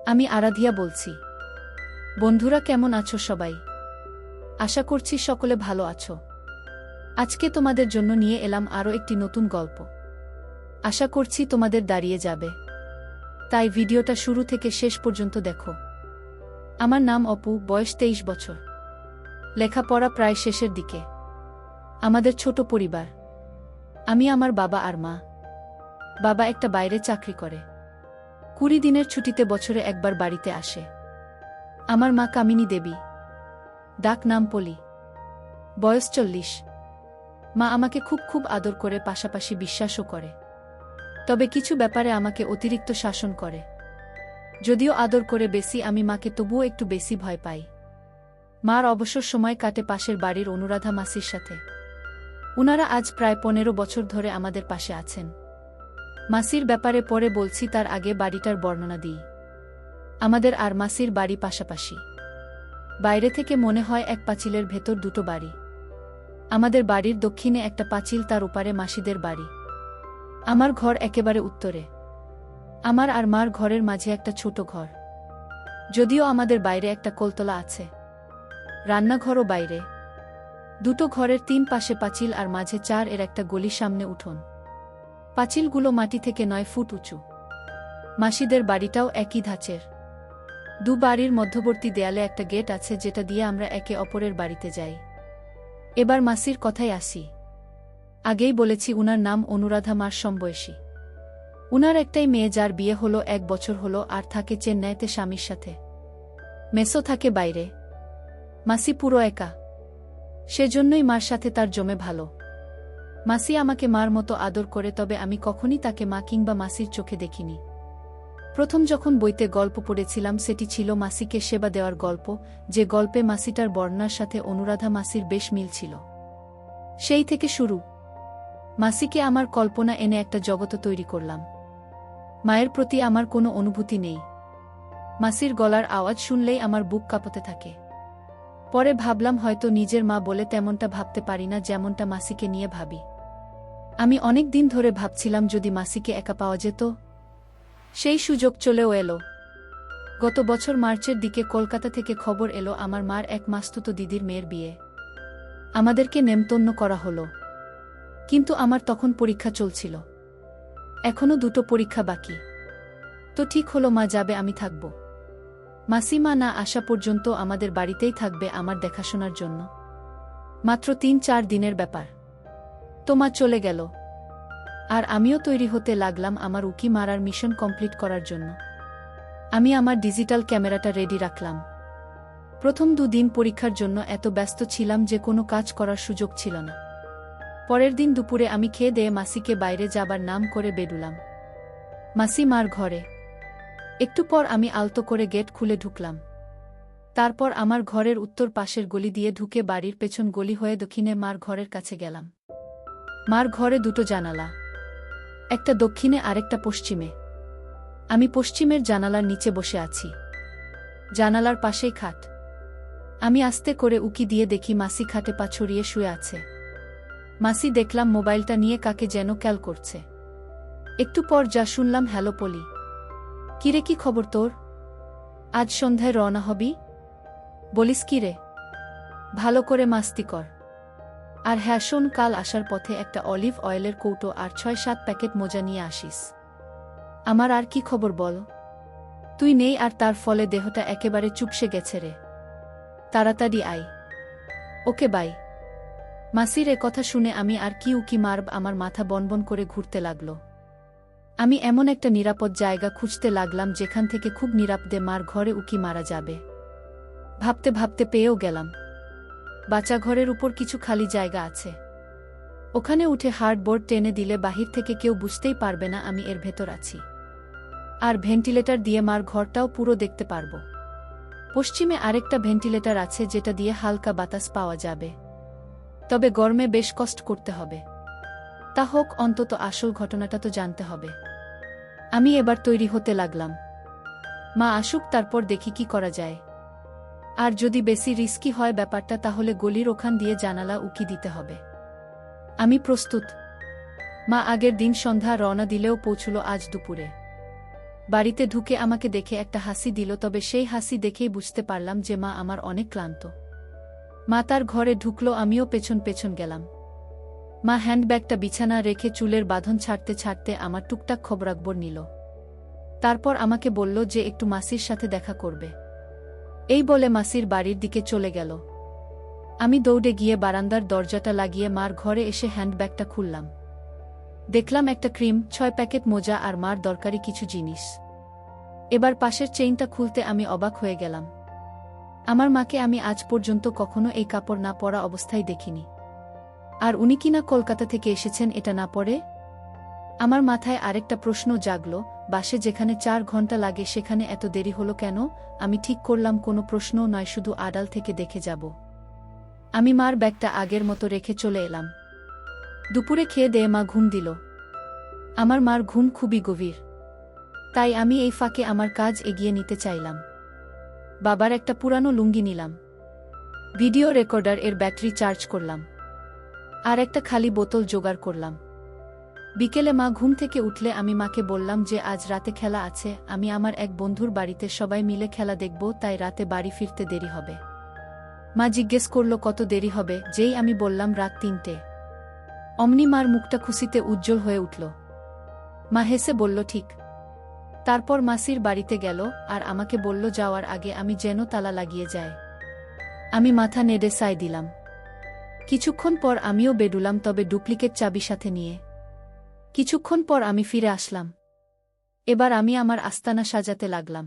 আমি আরাধিয়া বলছি। বন্ধুরা, কেমন আছো সবাই? আশা করছি সকলে ভালো আছো। আজকে তোমাদের জন্য নিয়ে এলাম আরও একটি নতুন গল্প। আশা করছি তোমাদের দাঁড়িয়ে যাবে, তাই ভিডিওটা শুরু থেকে শেষ পর্যন্ত দেখো। আমার নাম অপু, বয়স 23 বছর। লেখাপড়া প্রায় শেষের দিকে। আমাদের ছোট পরিবার। আমি, আমার বাবা আর মা। বাবা একটা বাইরে চাকরি করে। 20 দিনের ছুটিতে বছরে একবার বাড়িতে আসে। আমার মা কামিনী দেবী, ডাক নাম পলি, বয়স 40। মা আমাকে খুব আদর করে, পাশাপাশি বিশ্বাসও করে। তবে কিছু ব্যাপারে আমাকে অতিরিক্ত শাসন করে। যদিও আদর করে বেশি আমি মাকে, তবুও একটু বেশি ভয় পাই। মার অবসর সময় কাটে পাশের বাড়ির অনুরাধা মাসির সাথে। উনারা আজ প্রায় 15 বছর ধরে আমাদের পাশে আছেন। মাসির ব্যাপারে পরে বলছি, তার আগে বাড়িটার বর্ণনা দিই। আমাদের আর মাসির বাড়ি পাশাপাশি। বাইরে থেকে মনে হয় এক পাঁচিলের ভেতর দুটো বাড়ি। আমাদের বাড়ির দক্ষিণে একটা পাঁচিল, তার ওপারে মাসিদের বাড়ি। আমার ঘর একেবারে উত্তরে। আমার আর মার ঘরের মাঝে একটা ছোট ঘর। যদিও আমাদের বাইরে একটা কোলতলা আছে। রান্নাঘরও বাইরে। দুটো ঘরের 3 পাশে পাঁচিল আর মাঝে 4 এর একটা গলি, সামনে উঠোন। পাঁচিলগুলো মাটি থেকে 9 ফুট উঁচু। মাসিদের বাড়িটাও একই ধাঁচের। দু বাড়ির মধ্যবর্তী দেয়ালে একটা গেট আছে, যেটা দিয়ে আমরা একে অপরের বাড়িতে যাই। এবার মাসির কথায় আসি। আগেই বলেছি, উনার নাম অনুরাধা, মার সমবয়সী। উনার একটাই মেয়ে, যার বিয়ে হলো 1 বছর হলো, আর থাকে চেন্নাইতে স্বামীর সাথে। মেসো থাকে বাইরে। মাসি পুরো একা। সেজন্যই মার সাথে তার জমে ভালো। মাসি আমাকে মার মতো আদর করে, তবে আমি কখনই তাকে মা কিংবা মাসির চোখে দেখিনি। প্রথম যখন বইতে গল্প পড়েছিলাম, সেটি ছিল মাসিকে সেবা দেওয়ার গল্প, যে গল্পে মাসিটার বর্ণনার সাথে অনুরাধা মাসির বেশ মিল ছিল। সেই থেকে শুরু। মাসিকে আমার কল্পনা এনে একটা জগৎ তৈরি করলাম। মায়ের প্রতি আমার কোনো অনুভূতি নেই। মাসির গলার আওয়াজ শুনলেই আমার বুক কাঁপতে থাকে। পরে ভাবলাম, হয়তো নিজের মা বলে তেমনটা ভাবতে পারি না, যেমনটা মাসিকে নিয়ে ভাবি। আমি অনেক দিন ধরে ভাবছিলাম, যদি মাসিকে একা পাওয়া যেত। সেই সুযোগ চলেও এলো। গত বছর মার্চের দিকে কলকাতা থেকে খবর এলো, আমার মার এক মাসতুতো দিদির মেয়ের বিয়ে। আমাদেরকে নেমন্তন্ন করা হলো। কিন্তু আমার তখন পরীক্ষা চলছিল। এখনো 2টো পরীক্ষা বাকি। তো ঠিক হলো, মা যাবে, আমি থাকব। মাসিমা না আসা পর্যন্ত আমাদের বাড়িতেই থাকবে আমার দেখাশোনার জন্য। মাত্র 3-4 দিনের ব্যাপার। তো মা চলে গেল। আর আমিও তৈরি হতে লাগলাম আমার উকি মারার মিশন কমপ্লিট করার জন্য। আমি আমার ডিজিটাল ক্যামেরাটা রেডি রাখলাম। প্রথম 2 দিন পরীক্ষার জন্য এত ব্যস্ত ছিলাম যে কোনো কাজ করার সুযোগ ছিল না। পরের দিন দুপুরে আমি খেয়ে দিয়ে মাসিকে বাইরে যাবার নাম করে বেরুলাম। মাসি মার ঘরে। একটু পর আমি আলতো করে গেট খুলে ঢুকলাম। তারপর আমার ঘরের উত্তর পাশের গলি দিয়ে ঢুকে বাড়ির পেছন গলি হয়ে দক্ষিণে মার ঘরের কাছে গেলাম। মার ঘরে 2টো জানালা, একটা দক্ষিণে আরেকটা পশ্চিমে। আমি পশ্চিমের জানালার নিচে বসে আছি। জানালার পাশেই খাট। আমি আস্তে করে উকি দিয়ে দেখি মাসি খাটে পা ছড়িয়ে শুয়ে আছে। মাসি দেখলাম মোবাইলটা নিয়ে কাকে যেন ক্যাল করছে। একটু পর যা শুনলাম, হ্যালো পলি, কিরে, কি খবর তোর? আজ সন্ধ্যায় রওনা হবি? বলিস কি রে? ভালো করে মাস্তি কর। আর হ্যাঁ শোন, কাল আসার পথে একটা অলিভ অয়েলের কৌটো আর 6-7 প্যাকেট মোজা নিয়ে আসিস। আমার আর কি খবর বল? তুই নেই, আর তার ফলে দেহটা একেবারে চুপসে গেছে রে। তাড়াতাড়ি আয়। Okay bye. মাসির এ কথা শুনে আমি আর কি উকি মারব, আমার মাথা বনবন করে ঘুরতে লাগলো। আমি এমন একটা নিরাপদ জায়গা খুঁজতে লাগলাম, যেখান থেকে খুব নিরাপদে মার ঘরে উকি মারা যাবে। ভাবতে ভাবতে পেয়েও গেলাম। বাচ্চা ঘরের উপর কিছু খালি জায়গা আছে। ওখানে উঠে হার্ডবোর্ড টেনে দিলে বাহির থেকে কেউ বুঝতেই পারবে না আমি এর ভেতর আছি। আর ভেন্টিলেটর দিয়ে মার ঘরটাও পুরো দেখতে পারবো। পশ্চিমে আরেকটা ভেন্টিলেটর আছে, যেটা দিয়ে হালকা বাতাস পাওয়া যাবে। তবে গরমে বেশ কষ্ট করতে হবে। তা হোক, অন্তত আসল ঘটনাটা তো জানতে হবে। আমি এবার তৈরি হতে লাগলাম। মা আসুক, তারপর দেখি কি করা যায়। আর যদি বেশি রিস্কি হয় ব্যাপারটা, তাহলে গলির ওখান দিয়ে জানালা উকি দিতে হবে। আমি প্রস্তুত। মা আগের দিন সন্ধ্যা রওনা দিলেও পৌঁছল আজ দুপুরে। বাড়িতে ঢুকে আমাকে দেখে একটা হাসি দিল, তবে সেই হাসি দেখেই বুঝতে পারলাম যে মা আমার অনেক ক্লান্ত। মা তার ঘরে ঢুকলো, আমিও পেছন পেছন গেলাম। মা হ্যান্ডব্যাগটা বিছানা রেখে চুলের বাঁধন ছাড়তে ছাড়তে আমার টুকটাক খবরাখবর নিল। তারপর আমাকে বলল যে একটু মাসির সাথে দেখা করবে। এই বলে মাসির বাড়ির দিকে চলে গেল। আমি দৌড়ে গিয়ে বারান্দার দরজাটা লাগিয়ে মার ঘরে এসে হ্যান্ডব্যাগটা খুললাম। দেখলাম একটা ক্রিম, 6 প্যাকেট মোজা আর মার দরকারি কিছু জিনিস। এবার পাশের চেইনটা খুলতে আমি অবাক হয়ে গেলাম। আমার মাকে আমি আজ পর্যন্ত কখনো এই কাপড় না পরা অবস্থায় দেখিনি। আর উনি কিনা কলকাতা থেকে এসেছেন এটা না পরে। আমার মাথায় আরেকটা প্রশ্ন জাগল, বাসে যেখানে 4 ঘন্টা লাগে সেখানে এত দেরি হলো কেন? আমি ঠিক করলাম কোনো প্রশ্নও নয়, শুধু আড়াল থেকে দেখে যাব। আমি মার ব্যাগটা আগের মতো রেখে চলে এলাম। দুপুরে খেয়ে দেয়ে মা ঘুম দিল। আমার মার ঘুম খুবই গভীর, তাই আমি এই ফাঁকে আমার কাজ এগিয়ে নিতে চাইলাম। বাবার একটা পুরানো লুঙ্গি নিলাম, ভিডিও রেকর্ডার এর ব্যাটারি চার্জ করলাম, আর একটা খালি বোতল জোগাড় করলাম। বিকেলে মা ঘুম থেকে উঠলে আমি মাকে বললাম যে আজ রাতে খেলা আছে, আমি আমার এক বন্ধুর বাড়িতে সবাই মিলে খেলা দেখব, তাই রাতে বাড়ি ফিরতে দেরি হবে। মা জিজ্ঞেস করল কত দেরি হবে, যেই আমি বললাম রাত 3টে। অমনি মার মুখটা খুশিতে উজ্জ্বল হয়ে উঠল। মা হেসে বলল ঠিক। তারপর মাসির বাড়িতে গেল আর আমাকে বলল যাওয়ার আগে আমি যেন তালা লাগিয়ে যায়। আমি মাথা নেড়ে সায় দিলাম। কিছুক্ষণ পর আমিও বেডুলাম, তবে ডুপ্লিকেট চাবি সাথে নিয়ে। কিছুক্ষণ পর আমি ফিরে আসলাম। এবার আমি আমার আস্তানা সাজাতে লাগলাম।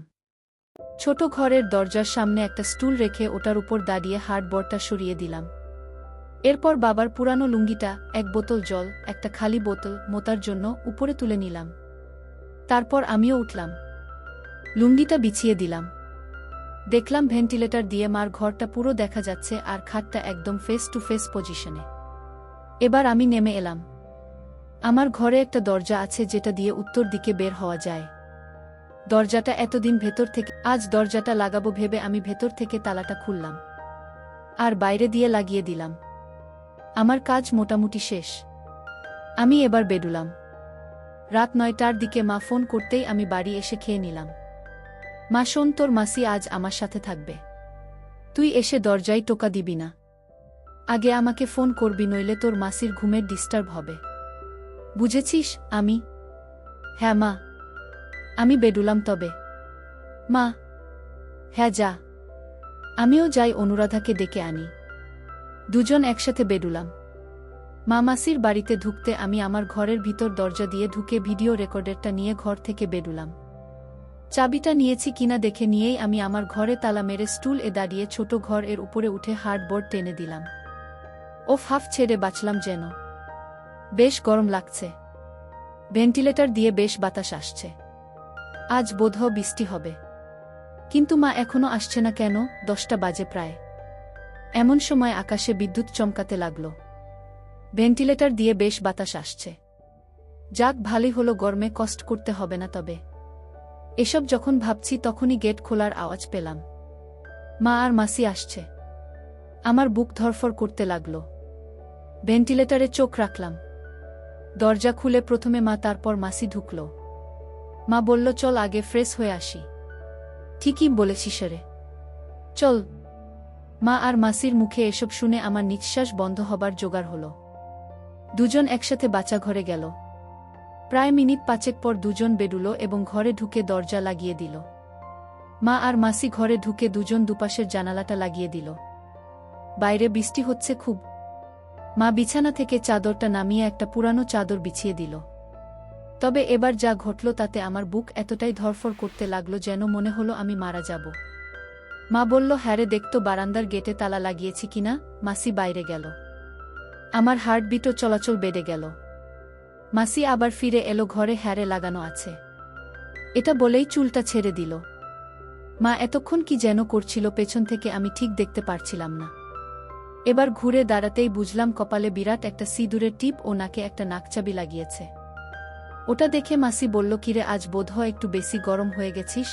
ছোট ঘরের দরজার সামনে একটা স্টুল রেখে ওটার উপর দাঁড়িয়ে হার্ডবোর্ডটা সরিয়ে দিলাম। এরপর বাবার পুরানো লুঙ্গিটা, এক বোতল জল, একটা খালি বোতল মোতার জন্য উপরে তুলে নিলাম। তারপর আমিও উঠলাম, লুঙ্গিটা বিছিয়ে দিলাম। দেখলাম ভেন্টিলেটর দিয়ে মার ঘরটা পুরো দেখা যাচ্ছে আর খাটটা একদম ফেস টু ফেস পজিশনে। এবার আমি নেমে এলাম। আমার ঘরে একটা দরজা আছে যেটা দিয়ে উত্তর দিকে বের হওয়া যায়। দরজাটা এতদিন ভেতর থেকে, আজ দরজাটা লাগাবো ভেবে আমি ভেতর থেকে তালাটা খুললাম আর বাইরে দিয়ে লাগিয়ে দিলাম। আমার কাজ মোটামুটি শেষ। আমি এবার বেডুলাম। রাত 9টার দিকে মা ফোন করতেই আমি বাড়ি এসে খেয়ে নিলাম। মা শোন, তোর মাসি আজ আমার সাথে থাকবে। তুই এসে দরজায় টোকা দিবি না, আগে আমাকে ফোন করবি, নইলে তোর মাসির ঘুমের ডিস্টার্ব হবে। বুঝেছিস? আমি হ্যাঁ মা। আমি বেডুলাম তবে। মা হ্যাঁ যা। আমিও যাই অনুরাধাকে ডেকে আনি। দুজন একসাথে বেডুলাম। মা মাসির বাড়িতে ঢুকতে আমি আমার ঘরের ভিতর দরজা দিয়ে ঢুকে ভিডিও রেকর্ডারটা নিয়ে ঘর থেকে বেডুলাম। চাবিটা নিয়েছি কিনা দেখে নিয়েই আমি আমার ঘরে তালা মেরে স্টুল এ দাঁড়িয়ে ছোট ঘর এর উপরে উঠে হার্ডবোর্ড টেনে দিলাম। ওফ, হাফ ছেড়ে বাঁচলাম যেন। বেশ গরম লাগছে। ভেন্টিলেটর দিয়ে বেশ বাতাস আসছে। আজ বোধহয় বৃষ্টি হবে। কিন্তু মা এখনো আসছে না কেন? 10টা বাজে প্রায়। এমন সময় আকাশে বিদ্যুৎ চমকাতে লাগল। ভেন্টিলেটর দিয়ে বেশ বাতাস আসছে। যাক, ভালোই হলো, গরমে কষ্ট করতে হবে না। তবে এসব যখন ভাবছি তখনই গেট খোলার আওয়াজ পেলাম। মা আর মাসি আসছে। আমার বুক ধরফর করতে লাগল। ভেন্টিলেটরে চোখ রাখলাম। দরজা খুলে প্রথমে মা, তারপর মাসি ঢুকল। মা বলল চল আগে ফ্রেশ হয়ে আসি। ঠিকই বলেছিস রে, চল। মা আর মাসির মুখে এসব শুনে আমার নিঃশ্বাস বন্ধ হবার জোগাড় হল। দুজন একসাথে বাচ্চা ঘরে গেল। প্রায় মিনিট 5 পর দুজন বেডুলো এবং ঘরে ঢুকে দরজা লাগিয়ে দিল। মা আর মাসি ঘরে ঢুকে দুজন দুপাশের জানালাটা লাগিয়ে দিল। বাইরে বৃষ্টি হচ্ছে খুব। মা বিছানা থেকে চাদরটা নামিয়ে একটা পুরানো চাদর বিছিয়ে দিল। তবে এবার যা ঘটল তাতে আমার বুক এতটাই ধরফর করতে লাগলো যেন মনে হলো আমি মারা যাব। মা বলল, হ্যারে দেখতো বারান্দার গেটে তালা লাগিয়েছি কিনা। মাসি বাইরে গেল। আমার হার্টবিটও চলাচল বেড়ে গেল। মাসি আবার ফিরে এলো ঘরে, হ্যারে লাগানো আছে। এটা বলেই চুলটা ছেড়ে দিল। মা এতক্ষণ কি যেন করছিল পেছন থেকে, আমি ঠিক দেখতে পারছিলাম না। এবার ঘুরে দাঁড়াতেই বুঝলাম কপালে বিরাট একটা সিঁদুরের টিপ ও নাকে একটা নাকচাবি লাগিয়েছে। ওটা দেখে মাসি বলল, কিরে আজ বোধহয় একটু বেশি গরম হয়ে গেছিস।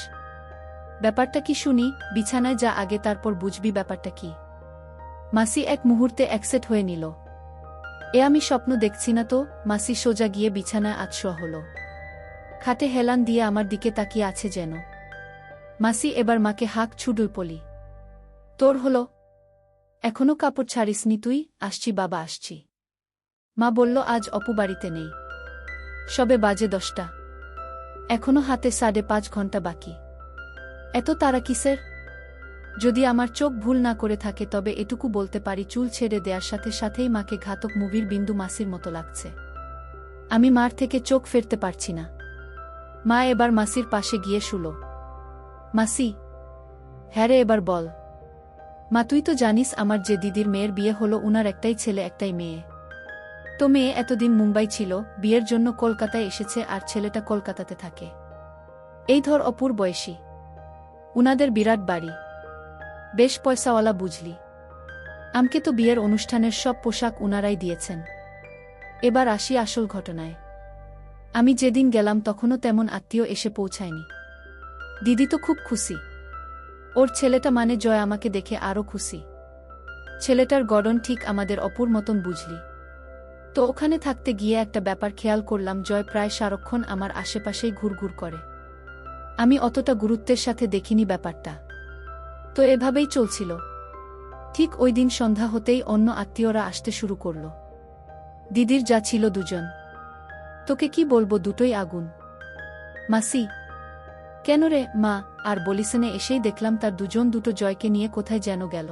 ব্যাপারটা কি শুনি? বিছানায় যা আগে, তারপর বুঝবি ব্যাপারটা কি। মাসি এক মুহূর্তে অ্যাকসেপ্ট হয়ে নিল। এ আমি স্বপ্ন দেখছি না তো? মাসি সোজা গিয়ে বিছানায় আছড়া হল। খাটে হেলান দিয়ে আমার দিকে তাকিয়ে আছে যেন। মাসি এবার মাকে হাঁক ছুডুল পলি। তোর হলো? এখনো কাপড় ছাড়িসনি তুই? আসছি বাবা আসছি। মা বলল আজ অপু বাড়িতে নেই। সবে বাজে 10টা। এখনো হাতে 5.5 ঘন্টা বাকি। এত তারা কিসের? যদি আমার চোখ ভুল না করে থাকে তবে এটুকু বলতে পারি চুল ছেড়ে দেওয়ার সাথে সাথেই মাকে ঘাতক মুভির বিন্দু মাসির মতো লাগছে। আমি মার থেকে চোখ ফেরতে পারছি না। মা এবার মাসির পাশে গিয়ে শুল। মাসি। হ্যাঁ রে, এবার বল। মা তুই তো জানিস আমার যে দিদির মেয়ের বিয়ে হলো উনার একটাই ছেলে একটাই মেয়ে। তো মেয়ে এতদিন মুম্বাই ছিল, বিয়ের জন্য কলকাতায় এসেছে আর ছেলেটা কলকাতাতে থাকে। এই ধর অপুর বয়সী। উনাদের বিরাট বাড়ি, বেশ পয়সাওয়ালা বুঝলি। আমকে তো বিয়ের অনুষ্ঠানের সব পোশাক উনারাই দিয়েছেন। এবার আসি আসল ঘটনায়। আমি যেদিন গেলাম তখনও তেমন আত্মীয় এসে পৌঁছায়নি। দিদি তো খুব খুশি। ওর ছেলেটা মানে জয় আমাকে দেখে আরও খুশি। ছেলেটার গড়ন ঠিক আমাদের অপুর মতন বুঝলি। তো ওখানে থাকতে গিয়ে একটা ব্যাপার খেয়াল করলাম, জয় প্রায় সারাক্ষণ আমার আশেপাশেই ঘুরঘুর করে। আমি অতটা গুরুত্বের সাথে দেখিনি ব্যাপারটা। তো এভাবেই চলছিল। ঠিক ওই দিন সন্ধ্যা হতেই অন্য আত্মীয়রা আসতে শুরু করল। দিদির যা ছিল 2 জন। তোকে কি বলবো, দুটোই আগুন। মাসি। কেন রে মা? আর বলিসনে এসেই দেখলাম তার 2 জন দুটো জয়কে নিয়ে কোথায় যেন গেল।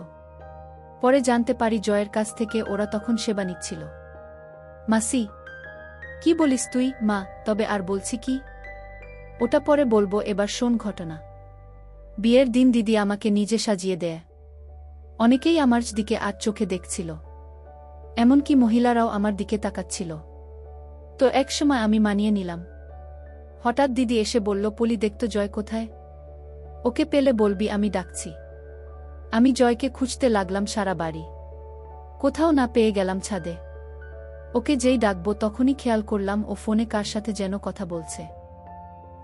পরে জানতে পারি জয়ের কাছ থেকে ওরা তখন সেবা নিচ্ছিল। মাসি। কি বলিস তুই? মা তবে আর বলছি কি? ওটা পরে বলবো, এবার শোন ঘটনা। বিয়ের দিন দিদি আমাকে নিজে সাজিয়ে দেয়। অনেকেই আমার দিকে আজ চোখে দেখছিল, এমনকি মহিলারাও আমার দিকে তাকাচ্ছিল। তো একসময় আমি মানিয়ে নিলাম। হঠাৎ দিদি এসে বলল, পলি দেখতো জয় কোথায়? ওকে পেলে বলবি আমি ডাকছি। আমি জয়কে খুঁজতে লাগলাম সারা বাড়ি, কোথাও না পেয়ে গেলাম ছাদে। ওকে যেই ডাকবো তখনই খেয়াল করলাম ও ফোনে কার সাথে যেন কথা বলছে।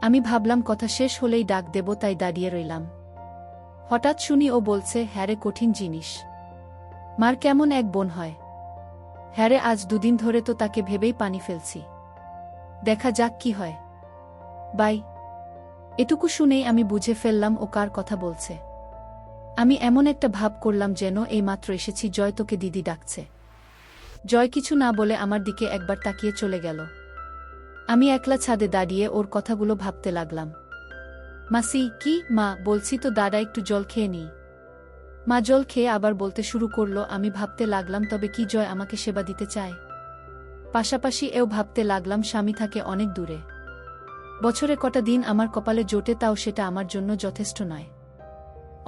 আমি ভাবলাম কথা শেষ হলেই ডাক দেব, তাই দাঁড়িয়ে রইলাম। হঠাৎ শুনি ও বলছে, হ্যারে কঠিন জিনিস। মার কেমন এক বোন হয়। হ্যারে আজ 2 দিন ধরে তো তাকে ভেবেই পানি ফেলছি। দেখা যাক কি হয়। বাই। এটুকু শুনেই আমি বুঝে ফেললাম ও কার কথা বলছে। আমি এমন একটা ভাব করলাম যেন এই মাত্র এসেছি, জয় তোকে দিদি ডাকছে। জয় কিছু না বলে আমার দিকে একবার তাকিয়ে চলে গেল। আমি একলা ছাদে দাঁড়িয়ে ওর কথাগুলো ভাবতে লাগলাম। মাসি। কি? মা বলছি তো দাদা একটু জল খেয়ে নিই। মা জল খেয়ে আবার বলতে শুরু করলো। আমি ভাবতে লাগলাম তবে কি জয় আমাকে সেবা দিতে চায়? পাশাপাশি এও ভাবতে লাগলাম স্বামী থাকে অনেক দূরে, বছরে কটা দিন আমার কপালে জোটে, তাও সেটা আমার জন্য যথেষ্ট নয়।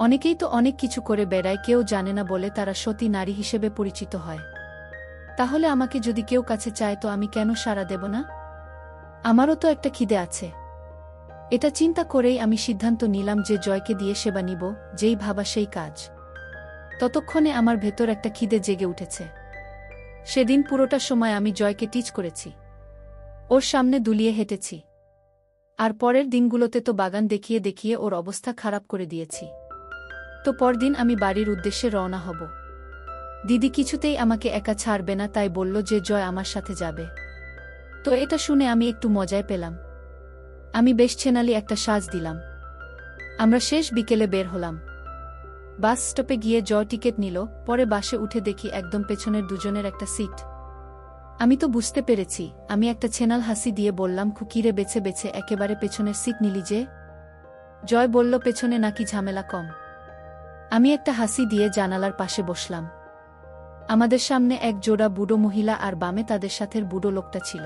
অনেকেই তো অনেক কিছু করে বেড়ায়, কেউ জানে না বলে তারা সতী নারী হিসেবে পরিচিত হয়। তাহলে আমাকে যদি কেউ কাছে চায় তো আমি কেন সাড়া দেব না? আমারও তো একটা খিদে আছে। এটা চিন্তা করেই আমি সিদ্ধান্ত নিলাম যে জয়কে দিয়ে সেবা নিব, যেই ভাবা সেই কাজ। ততক্ষণে আমার ভেতর একটা খিদে জেগে উঠেছে। সেদিন পুরোটা সময় আমি জয়কে টিচ করেছি, ওর সামনে দুলিয়ে হেঁটেছি। আর পরের দিনগুলোতে তো বাগান দেখিয়ে দেখিয়ে ওর অবস্থা খারাপ করে দিয়েছি। তো পরদিন আমি বাড়ির উদ্দেশ্যে রওনা হব। দিদি কিছুতেই আমাকে একা ছাড়বে না, তাই বলল যে জয় আমার সাথে যাবে। তো এটা শুনে আমি একটু মজায় পেলাম। আমি বেশ ছেনালি একটা সাজ দিলাম। আমরা শেষ বিকেলে বের হলাম। বাস স্টপে গিয়ে জয় টিকিট নিল। পরে বাসে উঠে দেখি একদম পেছনের 2 জনের একটা সিট। আমি তো বুঝতে পেরেছি। আমি একটা ছেনাল হাসি দিয়ে বললাম, খুকিরে বেছে বেছে একেবারে পেছনের সিট নিলি যে? জয় বলল, পেছনে নাকি ঝামেলা কম। আমি একটা হাসি দিয়ে জানালার পাশে বসলাম। আমাদের সামনে এক জোড়া বুড়ো মহিলা আর বামে তাদের সাথের বুড়ো লোকটা ছিল।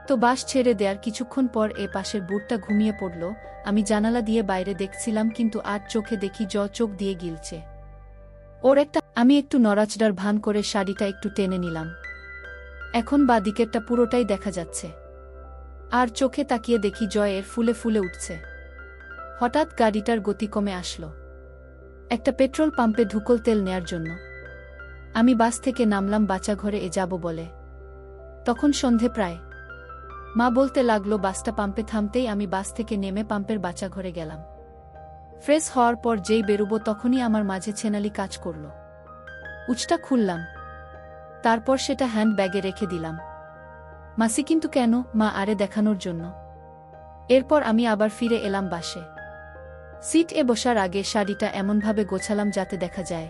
তো বাস ছেড়ে দেওয়ার কিছুক্ষণ পর এ পাশের বুড়টা ঘুমিয়ে পড়ল। আমি জানালা দিয়ে বাইরে দেখছিলাম, কিন্তু আর চোখে দেখি চোখ দিয়ে গিলছে। আমি একটু নড়াচড়ার ভান করে শাড়িটা একটু টেনে নিলাম। এখন বা দিকেরটা পুরোটাই দেখা যাচ্ছে। আর চোখে তাকিয়ে দেখি জয়ের ফুলে ফুলে উঠছে। হঠাৎ গাড়িটার গতি কমে আসলো একটা পেট্রোল পাম্পে ধুকল তেল নেয়ার জন্য। আমি বাস থেকে নামলাম বাচ্চাঘরে যাব বলে। তখন সন্ধে প্রায়। মা বলতে লাগলো বাসটা পাম্পে থামতেই আমি বাস থেকে নেমে পাম্পের বাচ্চাঘরে গেলাম। ফ্রেশ হওয়ার পর যেই বেরুবো তখনই আমার মাঝে ছেনালি কাজ করল। উচটা খুললাম, তারপর সেটা হ্যান্ড ব্যাগে রেখে দিলাম। মাসি। কিন্তু কেন? মা। আরে দেখানোর জন্য। এরপর আমি আবার ফিরে এলাম বাসে। সিট এ বসার আগে শাড়িটা এমনভাবে গোছালাম যাতে দেখা যায়।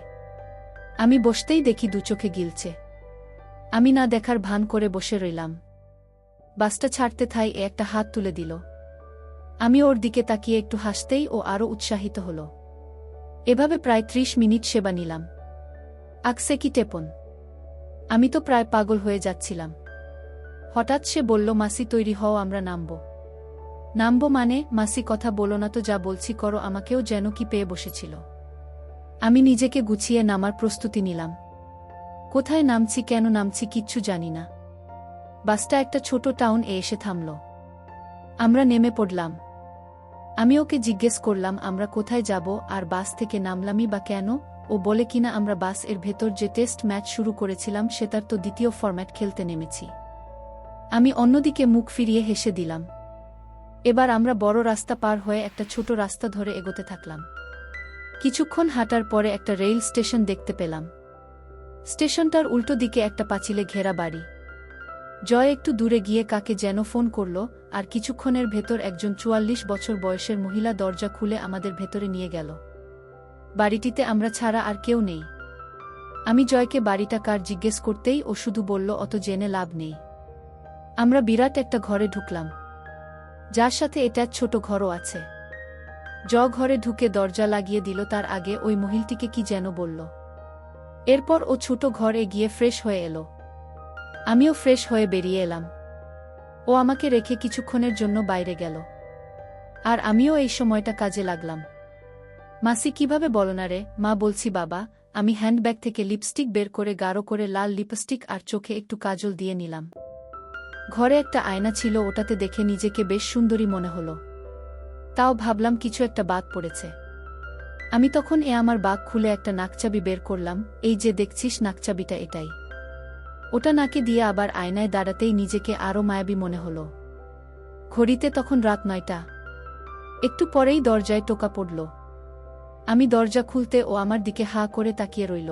আমি বসতেই দেখি দুচোখে গিলছে। আমি না দেখার ভান করে বসে রইলাম। বাসটা ছাড়তে থাই এ একটা হাত তুলে দিল। আমি ওর দিকে তাকিয়ে একটু হাসতেই ও আরও উৎসাহিত হল। এভাবে প্রায় ৩০ মিনিট সেবা নিলাম। আকসে কি টেপন। আমি তো প্রায় পাগল হয়ে যাচ্ছিলাম। হঠাৎ সে বলল, মাসি তৈরি হও, আমরা নামব। নামব মানে? মাসি কথা বলো না তো, যা বলছি করো। আমাকেও যেন কি পেয়ে বসেছিল। আমি নিজেকে গুছিয়ে নামার প্রস্তুতি নিলাম। কোথায় নামছি, কেন নামছি কিচ্ছু জানি না। বাসটা একটা ছোট টাউন এ এসে থামল। আমরা নেমে পড়লাম। আমি ওকে জিজ্ঞেস করলাম আমরা কোথায় যাব আর বাস থেকে নামলামই বা কেন। ও বলে কিনা আমরা বাস এর ভেতর যে টেস্ট ম্যাচ শুরু করেছিলাম সেটার তো দ্বিতীয় ফরম্যাট খেলতে নেমেছি। আমি অন্যদিকে মুখ ফিরিয়ে হেসে দিলাম। এবার আমরা বড় রাস্তা পার হয়ে একটা ছোট রাস্তা ধরে এগোতে থাকলাম। কিছুক্ষণ হাঁটার পরে একটা রেল স্টেশন দেখতে পেলাম। স্টেশনটার উল্টো দিকে একটা পাঁচিলে ঘেরা বাড়ি। জয় একটু দূরে গিয়ে কাকে যেন ফোন করল, আর কিছুক্ষণের ভেতর একজন ৪৪ বছর বয়সের মহিলা দরজা খুলে আমাদের ভেতরে নিয়ে গেল। বাড়িটিতে আমরা ছাড়া আর কেউ নেই। আমি জয়কে বাড়িটা কার জিজ্ঞেস করতেই ও শুধু বলল অত জেনে লাভ নেই। আমরা বিরাট একটা ঘরে ঢুকলাম, যার সাথে এটা ছোট ঘরও আছে। ঘরে ঢুকে দরজা লাগিয়ে দিল, তার আগে ওই মহিলাটিকে কি যেন বলল। এরপর ও ছোট ঘরে গিয়ে ফ্রেশ হয়ে এলো। আমিও ফ্রেশ হয়ে বেরিয়ে এলাম। ও আমাকে রেখে কিছুক্ষণের জন্য বাইরে গেল, আর আমিও এই সময়টা কাজে লাগলাম। মাসি কিভাবে বলো না রে? মা বলছি বাবা। আমি হ্যান্ডব্যাগ থেকে লিপস্টিক বের করে গাঢ় করে লাল লিপস্টিক আর চোখে একটু কাজল দিয়ে নিলাম। ঘরে একটা আয়না ছিল, ওটাতে দেখে নিজেকে বেশ সুন্দরী মনে হলো। তাও ভাবলাম কিছু একটা বাদ পড়েছে। আমি তখন আমার বাগ খুলে একটা নাকচাবি বের করলাম। এই যে দেখছিস নাকচাবিটা, এটাই। ওটা নাকে দিয়ে আবার আয়নায় দাঁড়াতেই নিজেকে আরও মায়াবী মনে হলো। ঘড়িতে তখন রাত ৯টা। একটু পরেই দরজায় টোকা পড়ল। আমি দরজা খুলতে ও আমার দিকে হা করে তাকিয়ে রইল।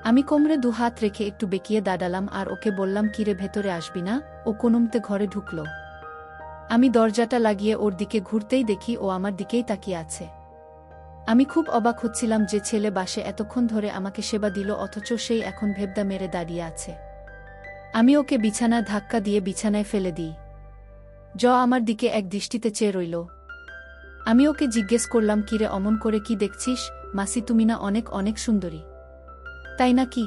আমি কোমরে ২ হাত রেখে একটু বেঁকিয়ে দাঁড়ালাম আর ওকে বললাম, কিরে ভেতরে আসবি না? ও কোনোমতে ঘরে ঢুকল। আমি দরজাটা লাগিয়ে ওর দিকে ঘুরতেই দেখি ও আমার দিকেই তাকিয়ে আছে। আমি খুব অবাক হচ্ছিলাম যে ছেলে বাসে এতক্ষণ ধরে আমাকে সেবা দিল, অথচ সেই এখন ভেবদা মেরে দাঁড়িয়ে আছে। আমি ওকে বিছানায় ধাক্কা দিয়ে বিছানায় ফেলে দিই। আমার দিকে এক দৃষ্টিতে চেয়ে রইল। আমি ওকে জিজ্ঞেস করলাম, কিরে অমন করে কি দেখছিস? মাসি তুমি না অনেক অনেক সুন্দরী, তাই না? কি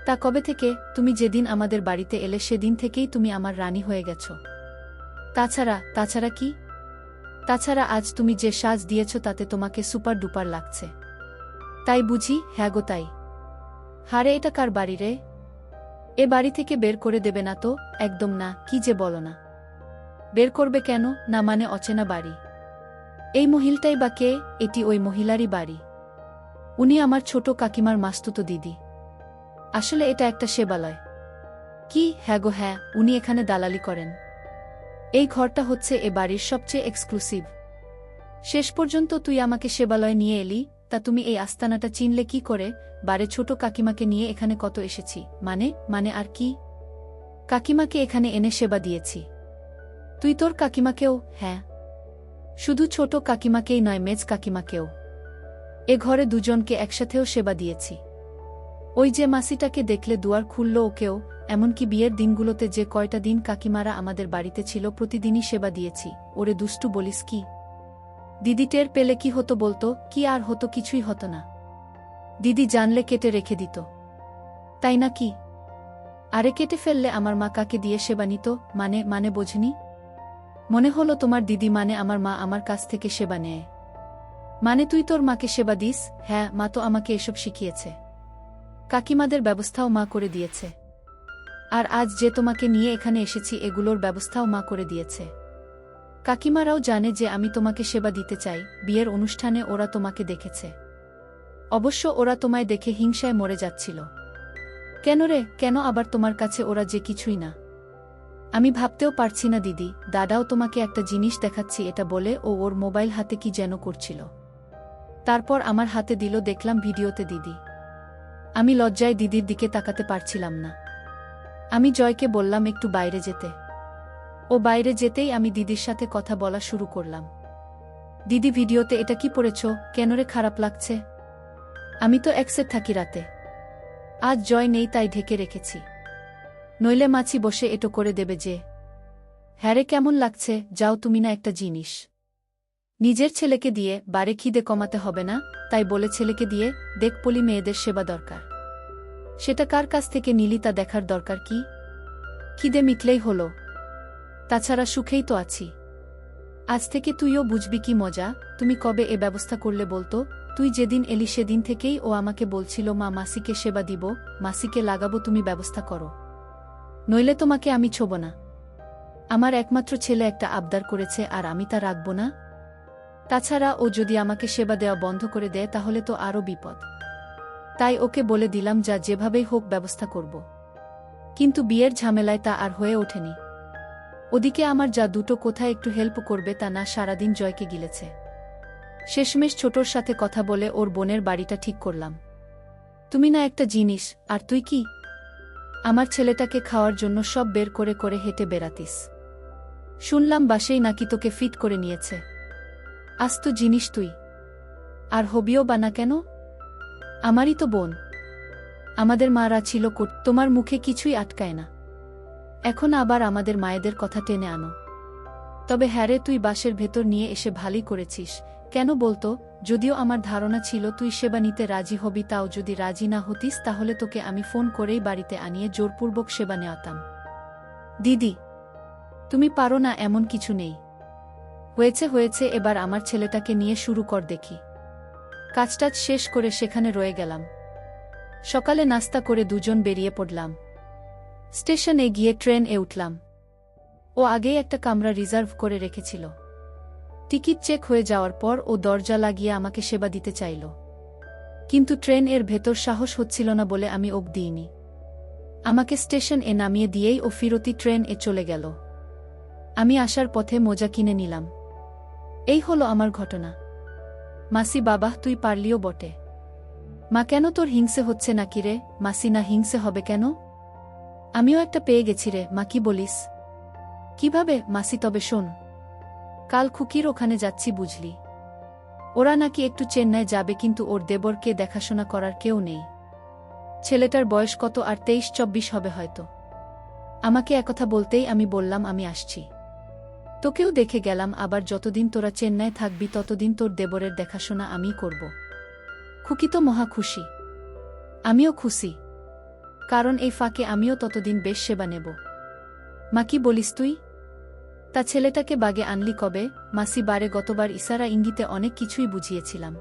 তা কবে থেকে? তুমি যেদিন আমাদের বাড়িতে এলে সেদিন থেকেই তুমি আমার রানী হয়ে গেছ। তাছাড়া কি? তাছাড়া আজ তুমি যে সাজ দিয়েছ তাতে তোমাকে সুপার ডুপার লাগছে। তাই বুঝি? হ্যাঁ গো তাই। হারে এটা কার বাড়ি রে? এ বাড়ি থেকে বের করে দেবে না তো? একদম না। কি যে বলো না। বের করবে কেন? না মানে অচেনা বাড়ি। এই মহিলাটাই বা কে? এটি ওই মহিলারই বাড়ি। উনি আমার ছোট কাকিমার মাস্তুতো দিদি। আসলে এটা একটা সেবালয়। কি? হ্যাঁ গো হ্যাঁ, উনি এখানে দালালি করেন। এই ঘরটা হচ্ছে এ বাড়ির সবচেয়ে এক্সক্লুসিভ। শেষ পর্যন্ত তুই আমাকে সেবালয় নিয়ে এলি, তা তুমি এই আস্তানাটা চিনলে কি করে? বারে ছোট কাকিমাকে নিয়ে এখানে কত এসেছি। মানে আর কি? কাকিমাকে এখানে এনে সেবা দিয়েছি। তুই তোর কাকিমাকেও? হ্যাঁ, শুধু ছোট কাকিমাকেই নয়, মেজ কাকিমাকেও। এ ঘরে দুজনকে একসাথেও সেবা দিয়েছি। ওই যে মাসিটাকে দেখলে দুয়ার খুলল, ওকেও। এমনকি বিয়ের দিনগুলোতে যে কয়টা দিন কাকিমারা আমাদের বাড়িতে ছিল প্রতিদিনই সেবা দিয়েছি। ওরে দুষ্টু বলিস কি? দিদি টের পেলে কি হতো বলতো? কি আর হতো? কিছুই হতো না। দিদি জানলে কেটে রেখে দিত। তাই না কি? আরে কেটে ফেললে আমার মা কাকে দিয়ে সেবা নিত? মানে বোঝনি? মনে হলো তোমার দিদি মানে আমার মা আমার কাছ থেকে সেবা নেয়। মানে তুই তোর মাকে সেবা দিস? হ্যাঁ, মা তো আমাকে এসব শিখিয়েছে। কাকিমাদের ব্যবস্থাও মা করে দিয়েছে। আর আজ যে তোমাকে নিয়ে এখানে এসেছি এগুলোর ব্যবস্থাও মা করে দিয়েছে। কাকিমারাও জানে যে আমি তোমাকে সেবা দিতে চাই। বিয়ের অনুষ্ঠানে ওরা তোমাকে দেখেছে। অবশ্য ওরা তোমায় দেখে হিংসায় মরে যাচ্ছিল। কেন রে? কেন আবার তোমার কাছে ওরা যে কিছুই না? আমি ভাবতেও পারছি না দিদি। দাদাও তোমাকে একটা জিনিস দেখাচ্ছি, এটা বলে ও ওর মোবাইল হাতে কি যেন করছিল। তারপর আমার হাতে দিল, দেখলাম ভিডিওতে দিদি। আমি লজ্জায় দিদির দিকে তাকাতে পারছিলাম না। আমি জয়কে বললাম একটু বাইরে যেতে। ও বাইরে যেতেই আমি দিদির সাথে কথা বলা শুরু করলাম। দিদি, ভিডিওতে এটা কি পড়েছ? কেন রে, খারাপ লাগছে? আমি তো এক্সে থাকি রাতে। আজ জয় নেই তাই ঢেকে রেখেছি, নইলে মাছি বসে এটো করে দেবে যে। হ্যারে, কেমন লাগছে? যাও, তুমি না একটা জিনিস নিজের ছেলেকে দিয়ে বারে খিদে কমাতে হবে না, তাই বলে ছেলেকে দিয়ে দেখ পলি মেয়েদের সেবা দরকার। সেটা কার কাছ থেকে নিলি তা দেখার দরকার কি? খিদে মিটলেই হলো। তাছাড়া সুখেই তো আছি। আজ থেকে তুইও বুঝবি কি মজা। তুমি কবে এ ব্যবস্থা করলে বলতো? তুই যেদিন এলি সেদিন থেকেই ও আমাকে বলছিল, মা, মাসিকে সেবা দিব, মাসিকে লাগাবো, তুমি ব্যবস্থা করো, নইলে তোমাকে আমি ছোব না। আমার একমাত্র ছেলে একটা আবদার করেছে, আর আমি তা রাখব না? তাছাড়া ও যদি আমাকে সেবা দেওয়া বন্ধ করে দেয় তাহলে তো আরও বিপদ। তাই ওকে বলে দিলাম, যা যেভাবেই হোক ব্যবস্থা করব। কিন্তু বিয়ের ঝামেলায় তা আর হয়ে ওঠেনি। ওদিকে আমার যা দুটো কোথায় একটু হেল্প করবে তা না, সারাদিন জয়কে গিলেছে। শেষমেশ ছোটর সাথে কথা বলে ওর বোনের বাড়িটা ঠিক করলাম। তুমি না একটা জিনিস, আর তুই কি আমার ছেলেটাকে খাওয়ার জন্য সব বের করে করে হেঁটে বেড়াতিস। শুনলাম বাসেই নাকি তোকে ফিট করে নিয়েছে। আস্ত জিনিস তুই। আর হবিও বা না কেন? আমারই তো বোন। আমাদের মারা ছিল তোমার মুখে কিছুই আটকায় না, এখন আবার আমাদের মায়েদের কথা টেনে আনো। তবে হ্যারে, তুই বাসের ভেতর নিয়ে এসে ভালোই করেছিস। কেন বলতো? যদিও আমার ধারণা ছিল তুই সেবা নিতে রাজি হবি, তাও যদি রাজি না হতিস তাহলে তোকে আমি ফোন করেই বাড়িতে আনিয়ে জোরপূর্বক সেবা নেওয়াতাম। দিদি, তুমি পারো না এমন কিছু নেই। হয়েছে হয়েছে, এবার আমার ছেলেটাকে নিয়ে শুরু কর দেখি। কাজটাজ শেষ করে সেখানে রয়ে গেলাম। সকালে নাস্তা করে দুজন বেরিয়ে পড়লাম। স্টেশনে গিয়ে ট্রেন এ উঠলাম। ও আগেই একটা কামরা রিজার্ভ করে রেখেছিল। টিকিট চেক হয়ে যাওয়ার পর ও দরজা লাগিয়ে আমাকে সেবা দিতে চাইল, কিন্তু ট্রেন এর ভেতর সাহস হচ্ছিল না বলে আমি ওকে দিইনি। আমাকে স্টেশন এ নামিয়ে দিয়েই ও ফিরতি ট্রেন এ চলে গেল। আমি আসার পথে মোজা কিনে নিলাম। এই হলো আমার ঘটনা। মাসি, বাবা, তুই পারলিও বটে। মা, কেন তোর হিংসে হচ্ছে নাকি রে? মাসি, না, হিংসে হবে কেন? আমিও একটা পেয়ে গেছি রে। মা, কি বলিস? কিভাবে? মাসি, তবে শোন, কাল খুকির ওখানে যাচ্ছি, বুঝলি? ওরা নাকি একটু চেন্নাই যাবে, কিন্তু ওর দেবরকে দেখাশোনা করার কেউ নেই। ছেলেটার বয়স কত আর, 23-24 হবে হয়তো। আমাকে একথা বলতেই আমি বললাম আমি আসছি। তোকেও দেখে গেলাম, আবার যতদিন তোরা চেন্নাই থাকবি ততদিন তোর দেবরের দেখাশোনা আমিই করব। খুকি তো মহা খুশি, আমিও খুশি, কারণ এই ফাঁকে আমিও ততদিন বেশ সেবা নেব। মা, কি বলিস তুই? তা ছেলেটাকে বাগে আনলি কবে? মাসি, বারে গতবার ইশারা ইঙ্গিতে অনেক কিছুই বুঝিয়েছিলাম।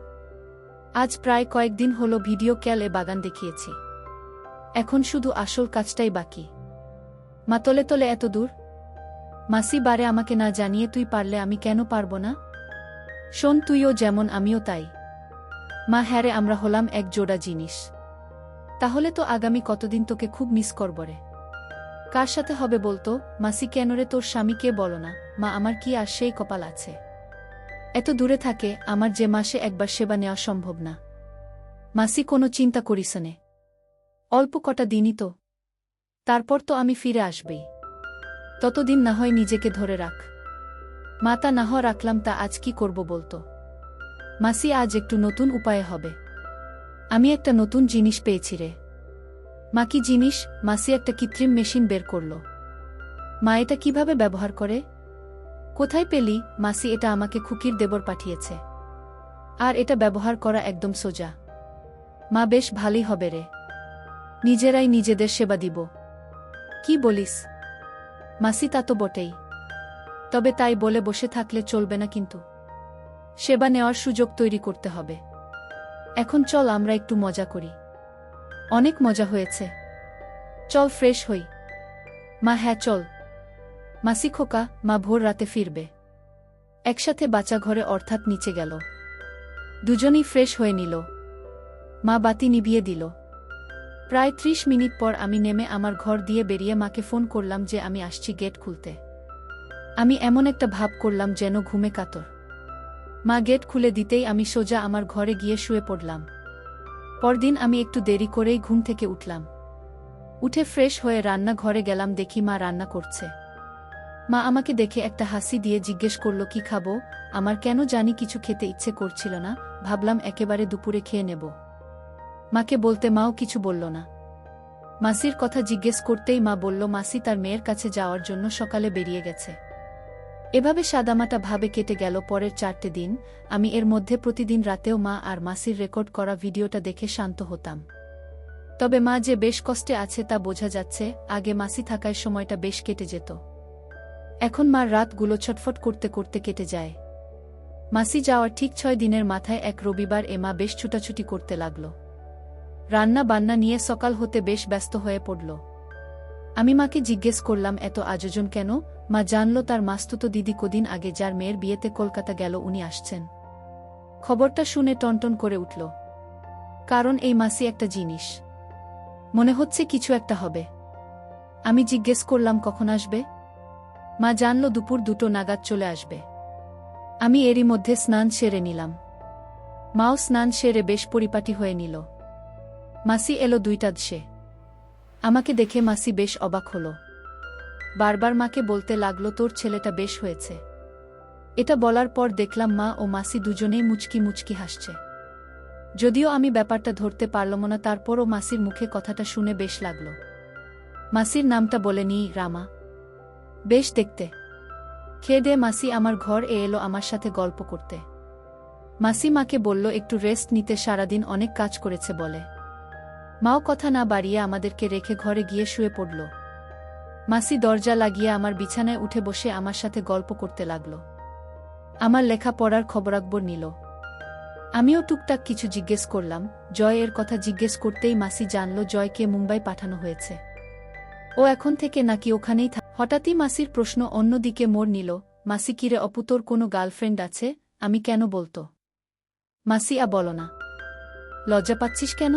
আজ প্রায় কয়েকদিন হলো ভিডিও কলে বাগান দেখিয়েছি। এখন শুধু আসল কাজটাই বাকি। মা, তলে তলে এত দূর? মাসি, বারে আমাকে না জানিয়ে তুই পারলে আমি কেন পারব না? শোন, তুইও যেমন আমিও তাই। মা, হ্যারে, আমরা হলাম এক জোড়া জিনিস। তাহলে তো আগামী কতদিন তোকে খুব মিস করব রে। কার সাথে হবে বলতো? মাসি, কেন রে, তোর স্বামীকে বলো না? মা, আমার কি আর সেই কপাল আছে? এত দূরে থাকে, আমার যে মাসে একবার সেবা নেওয়া সম্ভব না। মাসি, কোনো চিন্তা করিস নে, অল্প কটা দিনই তো, তারপর তো আমি ফিরে আসবেই। ততদিন না হয় নিজেকে ধরে রাখ। মা, তা না হয় রাখলাম, তা আজ কি করব বলতো? মাসি, আজ একটু নতুন উপায়ে হবে। আমি একটা নতুন জিনিস পেয়েছি রে। মা, কি জিনিস? মাসি একটা কৃত্রিম মেশিন বের করল। মা, এটা কিভাবে ব্যবহার করে? কোথায় পেলি? মাসি, এটা আমাকে খুকির দেবর পাঠিয়েছে। আর এটা ব্যবহার করা একদম সোজা। মা, বেশ ভালোই হবে রে, নিজেরাই নিজেদের সেবা দিব। কি বলিস? মাসি, তা তো বটেই, তবে তাই বলে বসে থাকলে চলবে না, কিন্তু সেবা নেওয়ার সুযোগ তৈরি করতে হবে। এখন চল আমরা একটু মজা করি। অনেক মজা হয়েছে, চল ফ্রেশ হই। মা, হ্যাঁ চল। মাসি, খোকা, মা ভোর রাতে ফিরবে। একসাথে বাচ্চা ঘরে অর্থাৎ নিচে গেল। দুজনেই ফ্রেশ হয়ে নিল। মা বাতি নিভিয়ে দিল। প্রায় 30 মিনিট পর আমি নেমে আমার ঘর দিয়ে বেরিয়ে মাকে ফোন করলাম যে আমি আসছি গেট খুলতে। আমি এমন একটা ভাব করলাম যেন ঘুমে কাতর। মা গেট খুলে দিতেই আমি সোজা আমার ঘরে গিয়ে শুয়ে পড়লাম। পরদিন আমি একটু দেরি করেই ঘুম থেকে উঠলাম। উঠে ফ্রেশ হয়ে রান্না ঘরে গেলাম, দেখি মা রান্না করছে। মা আমাকে দেখে একটা হাসি দিয়ে জিজ্ঞেস করল কি খাবো। আমার কেন জানি কিছু খেতে ইচ্ছে করছিল না, ভাবলাম একেবারে দুপুরে খেয়ে নেব। মাকে বলতে মাও কিছু বলল না। মাসির কথা জিজ্ঞেস করতেই মা বলল মাসি তার মেয়ের কাছে যাওয়ার জন্য সকালে বেরিয়ে গেছে। এভাবে সাদামাটা ভাবে কেটে গেল পরের 4টে দিন। আমি এর মধ্যে প্রতিদিন রাতেও মা আর মাসির রেকর্ড করা ভিডিওটা দেখে শান্ত হতাম। তবে মা যে বেশ কষ্টে আছে তা বোঝা যাচ্ছে। আগে মাসি থাকায় সময়টা বেশ কেটে যেত, এখন মার রাতগুলো ছটফট করতে করতে কেটে যায়। মাসি যাওয়ার ঠিক 6 দিনের মাথায় এক রবিবার মা বেশ ছুটাছুটি করতে লাগল। রান্না বান্না নিয়ে সকাল হতে বেশ ব্যস্ত হয়ে পড়ল। আমি মাকে জিজ্ঞেস করলাম এত আয়োজন কেন। মা জানল তার মাস্তুতো দিদি কদিন আগে যার মেয়ের বিয়েতে কলকাতা গেল উনি আসছেন। খবরটা শুনে টনটন করে উঠল, কারণ এই মাসি একটা জিনিস, মনে হচ্ছে কিছু একটা হবে। আমি জিজ্ঞেস করলাম কখন আসবে। মা জানল দুপুর 2টো নাগাদ চলে আসবে। আমি এরই মধ্যে স্নান সেরে নিলাম। মাও স্নান সেরে বেশ পরিপাটি হয়ে নিল। মাসি এলো 2টা দেশে। আমাকে দেখে মাসি বেশ অবাক হল। বারবার মাকে বলতে লাগলো তোর ছেলেটা বেশ হয়েছে। এটা বলার পর দেখলাম মা ও মাসি দুজনেই মুচকি মুচকি হাসছে। যদিও আমি ব্যাপারটা ধরতে পারলাম না, তারপরও মাসির মুখে কথাটা শুনে বেশ লাগলো। মাসির নামটা বলে নি রামা। বেশ দেখতে। খেয়ে দে মাসি আমার ঘর এলো আমার সাথে গল্প করতে। মাসি মাকে বলল একটু রেস্ট নিতে, সারাদিন অনেক কাজ করেছে বলে। মাও কথা না বাড়িয়ে আমাদেরকে রেখে ঘরে গিয়ে শুয়ে পড়ল। মাসি দরজা লাগিয়ে আমার বিছানায় উঠে বসে আমার সাথে গল্প করতে লাগল। আমার লেখাপড়ার খবরাখবর নিল। আমিও টুকটাক কিছু জিজ্ঞেস করলাম। জয় এর কথা জিজ্ঞেস করতেই মাসি জানল জয়কে মুম্বাই পাঠানো হয়েছে। ও এখন থেকে নাকি ওখানেই হঠাৎই মাসির প্রশ্ন অন্যদিকে মোড় নিল। মাসি কিরে অপু তোর কোনো গার্লফ্রেন্ড আছে? আমি কেন বলতো? মাসি বলো না। লজ্জা পাচ্ছিস কেন?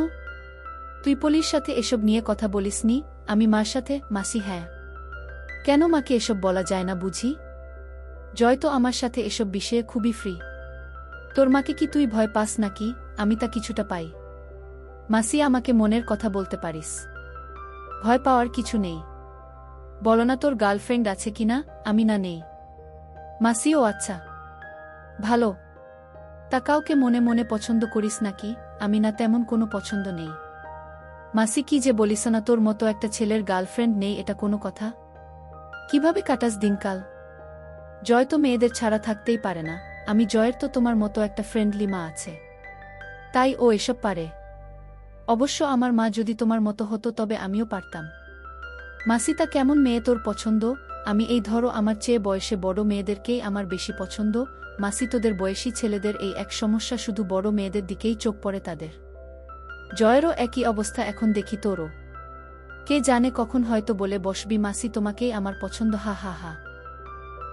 তুই পলির সাথে এসব নিয়ে কথা বলিসনি? আমি মার সাথে। মাসি হ্যাঁ। কেন মাকে এসব বলা যায় না বুঝি? জয় তো আমার সাথে এসব বিষয়ে খুবই ফ্রি। তোর মাকে কি তুই ভয় পাস নাকি? আমি তা কিছুটা পাই। মাসি আমাকে মনের কথা বলতে পারিস, ভয় পাওয়ার কিছু নেই। বলো না তোর গার্লফ্রেন্ড আছে কিনা। আমি না নেই। মাসি ও আচ্ছা ভালো। তা কাউকে মনে মনে পছন্দ করিস নাকি? আমি না তেমন কোনো পছন্দ নেই। মাসি কি যে বলিস না, তোর মতো একটা ছেলের গার্লফ্রেন্ড নেই এটা কোনো কথা? কিভাবে কাটাস দিনকাল? জয় তো মেয়েদের ছাড়া থাকতেই পারে না। আমি জয়ের তো তোমার মতো একটা ফ্রেন্ডলি মা আছে, তাই ও এসব পারে। অবশ্য আমার মা যদি তোমার মতো হতো তবে আমিও পারতাম। মাসি তা কেমন মেয়ে তোর পছন্দ? আমি এই ধরো আমার চেয়ে বয়সে বড় মেয়েদেরকেই আমার বেশি পছন্দ। মাসি তোদের বয়সী ছেলেদের এই এক সমস্যা, শুধু বড় মেয়েদের দিকেই চোখ পড়ে তাদের। জয়েরও একই অবস্থা এখন দেখি তোরও। কে জানে কখন হয়তো বলে বসবি মাসি তোমাকেই আমার পছন্দ। হা হা হা।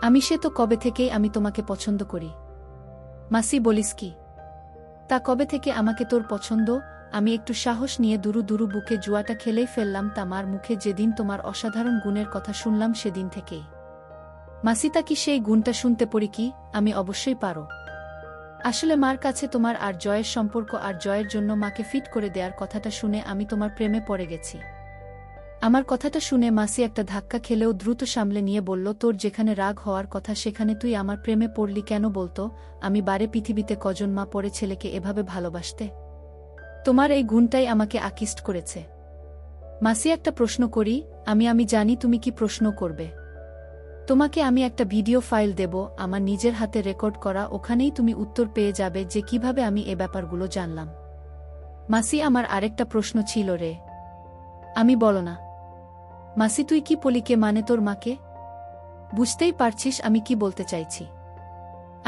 আমি সে তো কবে থেকেই আমি তোমাকে পছন্দ করি। মাসি বলিস কি? তা কবে থেকে আমাকে তোর পছন্দ? আমি একটু সাহস নিয়ে দুরু দুরু বুকে জুয়াটা খেলেই ফেললাম তামার মুখে যেদিন তোমার অসাধারণ গুণের কথা শুনলাম সেদিন থেকেই। মাসি তা কি সেই গুণটা শুনতে পড়ি কি? আমি অবশ্যই পারো। আসলে মার কাছে তোমার আর জয়ের সম্পর্ক আর জয়ের জন্য মাকে ফিট করে দেওয়ার কথাটা শুনে আমি তোমার প্রেমে পড়ে গেছি। আমার কথাটা শুনে মাসি একটা ধাক্কা খেলেও দ্রুত সামলে নিয়ে বলল তোর যেখানে রাগ হওয়ার কথা সেখানে তুই আমার প্রেমে পড়লি কেন বলতো? আমি বারে পৃথিবীতে কজন মা পড়ে ছেলেকে এভাবে ভালোবাসতে? তোমার এই গুণটাই আমাকে আকৃষ্ট করেছে। মাসি একটা প্রশ্ন করি? আমি জানি তুমি কি প্রশ্ন করবে। তোমাকে আমি একটা ভিডিও ফাইল দেব আমার নিজের হাতে রেকর্ড করা, ওখানেই তুমি উত্তর পেয়ে যাবে যে কিভাবে আমি এ ব্যাপারগুলো জানলাম। মাসি আমার আরেকটা প্রশ্ন ছিল রে। আমি বলো না। মাসি তুই কি পলিকে মানে তোর মাকে? বুঝতেই পারছিস আমি কি বলতে চাইছি।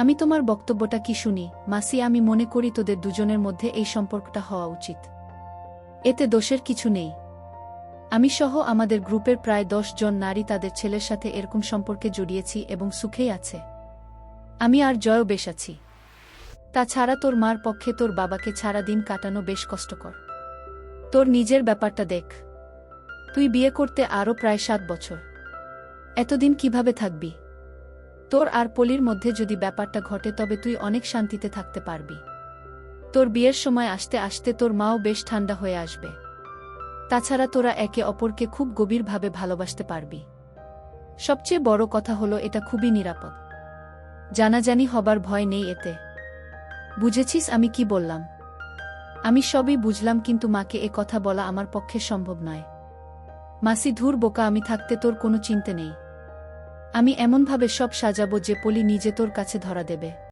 আমি তোমার বক্তব্যটা কি শুনি। মাসি আমি মনে করি তোদের দুজনের মধ্যে এই সম্পর্কটা হওয়া উচিত। এতে দোষের কিছু নেই। আমি সহ আমাদের গ্রুপের প্রায় 10 জন নারী তাদের ছেলের সাথে এরকম সম্পর্কে জড়িয়েছি এবং সুখেই আছে। আমি আর জয়ও বেশ আছি। তাছাড়া তোর মার পক্ষে তোর বাবাকে ছাড়া দিন কাটানো বেশ কষ্টকর। তোর নিজের ব্যাপারটা দেখ। তুই বিয়ে করতে আরও প্রায় 7 বছর। এতদিন কিভাবে থাকবি? তোর আর পলির মধ্যে যদি ব্যাপারটা ঘটে তবে তুই অনেক শান্তিতে থাকতে পারবি। তোর বিয়ের সময় আসতে আসতে তোর মাও বেশ ঠান্ডা হয়ে আসবে। তাছাড়া তোরা একে অপরকে খুব গভীরভাবে ভালোবাসতে পারবি। সবচেয়ে বড় কথা হলো এটা খুবই নিরাপদ। জানাজানি হবার ভয় নেই এতে। বুঝেছিস আমি কি বললাম? আমি সবই বুঝলাম, কিন্তু মাকে এ কথা বলা আমার পক্ষে সম্ভব নয়। মাসি, ধুর বোকা, আমি থাকতে তোর কোনো চিন্তা নেই। আমি এমনভাবে সব সাজাবো যে পলি নিজে তোর কাছে ধরা দেবে।